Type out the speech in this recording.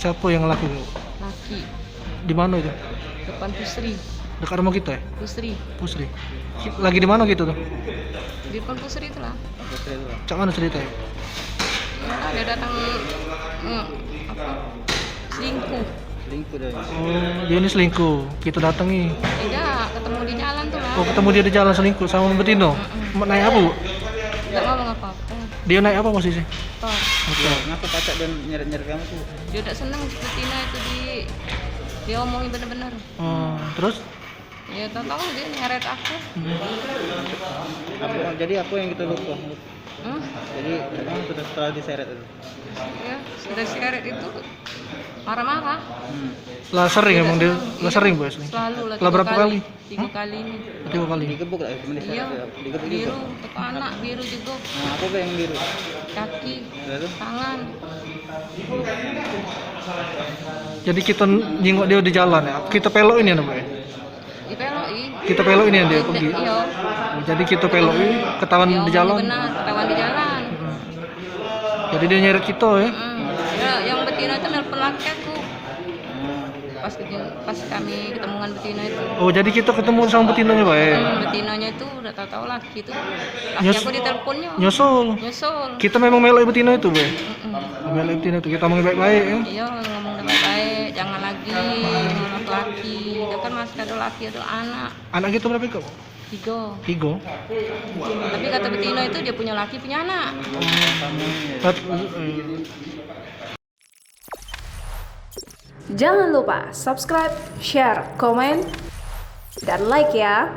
Siapa yang laki? Laki. Di mana itu? Depan Pusri. Dekat rumah kita ya? Pusri. Pusri. Lagi di mana gitu tuh? Di depan Pusri itulah. Cak mana ceritanya? Ya, dia datang apa? Selingkuh. Oh, dia ini selingkuh. Kita datangi. Tidak, ketemu di jalan tuh lah. Oh, ketemu dia di jalan selingkuh sama Betino. Naik apa, Bu? Tidak ngomong apa-apa. Dia naik apa posisi? Toh, Motor. Ngaku pacak dan nyeret-nyeret kamu tuh. dia tidak senang Betina itu dia omongin bener-bener. Oh, terus? Ya tahu dia nyeret aku. Jadi aku yang gitu lupa. Hmm? Jadi kamu sudah setelah diseret itu. Ya, sudah seret itu marah-marah. Lah sering emang dia, senang. lah Iya, sering Bu selingkuh. selalu lah. Lah berapa kali? 3 kali ini. 3 kali. Digebuk lah, cuma diseret Iya, ya. Digebuk juga. biru, teko anak biru juga, Nah, aku yang biru. kaki, Lalu tangan. Jadi kita nyingok dia di jalan ya. Kita pelok ini ya, Bu. Dipeloi. Kita pelok ini yang dia pergi. Iya. Jadi kita pelok ini ketahuan Dia di omongin jalan. benar, ketahuan di jalan. Jadi dia nyeret kita ya. Ya, yang betina itu nelpon laki aku. Pas kami ketemuan betina itu. Oh, jadi kita ketemu sama betinanya, Pak. Betinanya itu udah tahu laki itu. Laki Nyes- aku diteleponnya. Nyusul. Nyusul. Kita memang melok betina itu, Bu. Mm-mm. Melok betina itu kita ngomong baik-baik ya. Iya, ngomong baik-baik, jangan lagi ngomong laki. Itu kan masih ada laki, ada anak. Anak kita berapa kok? 3. 3. Tapi kata betina itu dia punya laki, punya anak. Jangan lupa subscribe, share, komen, dan like ya.